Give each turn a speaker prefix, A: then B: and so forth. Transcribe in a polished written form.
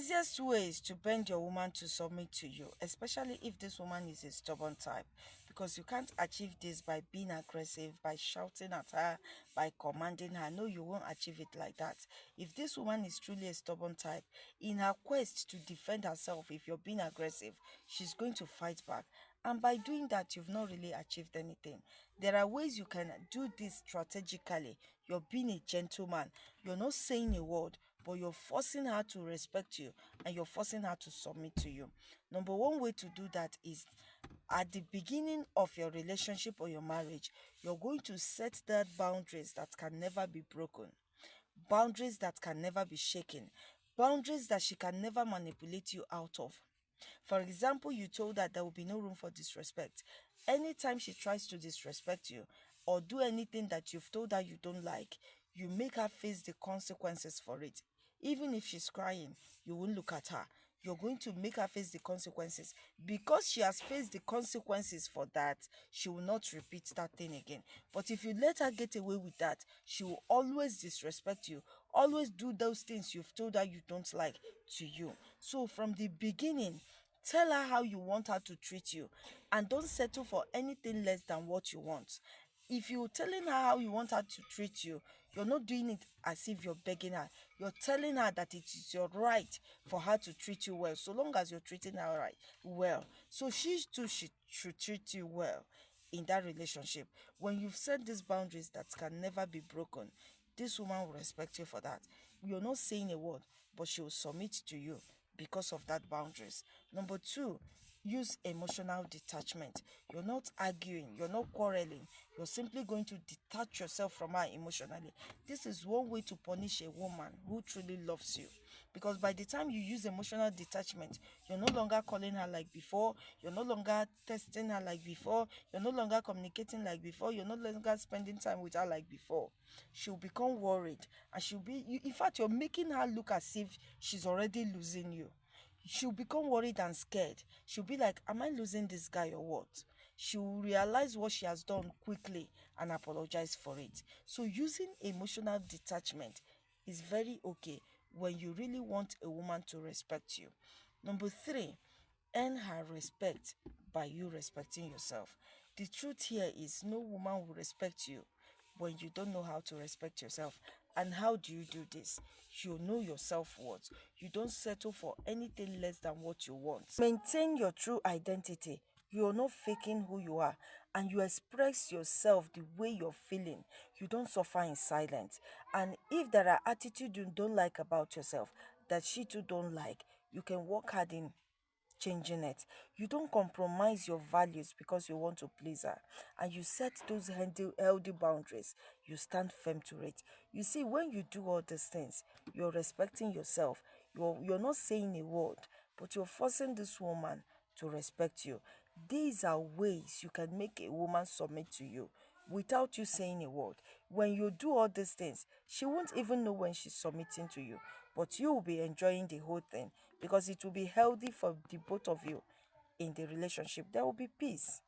A: easiest way is to bend your woman to submit to you, especially if this woman is a stubborn type, because you can't achieve this by being aggressive, by shouting at her, by commanding her. No, you won't achieve it like that. If this woman is truly a stubborn type, in her quest to defend herself, if you're being aggressive, she's going to fight back. And by doing that, you've not really achieved anything. There are ways you can do this strategically. You're being a gentleman. You're not saying a word, but you're forcing her to respect you and you're forcing her to submit to you. Number one way to do that is at the beginning of your relationship or your marriage, you're going to set that boundaries that can never be broken, boundaries that can never be shaken, boundaries that she can never manipulate you out of. For example, you told her there will be no room for disrespect. Anytime she tries to disrespect you or do anything that you've told her you don't like, you make her face the consequences for it. Even if she's crying, you won't look at her. You're going to make her face the consequences. Because she has faced the consequences for that, she will not repeat that thing again. But if you let her get away with that, she will always disrespect you, always do those things you've told her you don't like to you. So from the beginning, tell her how you want her to treat you and don't settle for anything less than what you want. If you're telling her how you want her to treat you, you're not doing it as if you're begging her. You're telling her that it is your right for her to treat you well, so long as you're treating her right well. So she too should treat you well in that relationship. When you've set these boundaries that can never be broken, this woman will respect you for that. You're not saying a word, but she will submit to you because of that boundaries. Number two, use emotional detachment. You're not arguing, you're not quarreling, you're simply going to detach yourself from her emotionally. This is one way to punish a woman who truly loves you, because by the time you use emotional detachment, you're no longer calling her like before, you're no longer testing her like before, you're no longer communicating like before, you're no longer spending time with her like before. She'll become worried and in fact, you're making her look as if she's already losing you. She'll become worried and scared. She'll be like, am I losing this guy or what? She'll realize what she has done quickly and apologize for it. So using emotional detachment is very okay when you really want a woman to respect you. Number three, earn her respect by you respecting yourself. The truth here is no woman will respect you when you don't know how to respect yourself. And how do you do this? You know your self-worth. You don't settle for anything less than what you want. Maintain your true identity. You're not faking who you are, and you express yourself the way you're feeling. You don't suffer in silence. And if there are attitudes you don't like about yourself that she too don't like, you can work hard in changing it. You don't compromise your values because you want to please her, and you set those healthy boundaries. You stand firm to it. You see, when you do all these things, you're respecting yourself. You're not saying a word, but you're forcing this woman to respect you. These are ways you can make a woman submit to you without you saying a word. When you do all these things, she won't even know when she's submitting to you, but you will be enjoying the whole thing because it will be healthy for the both of you in the relationship. There will be peace.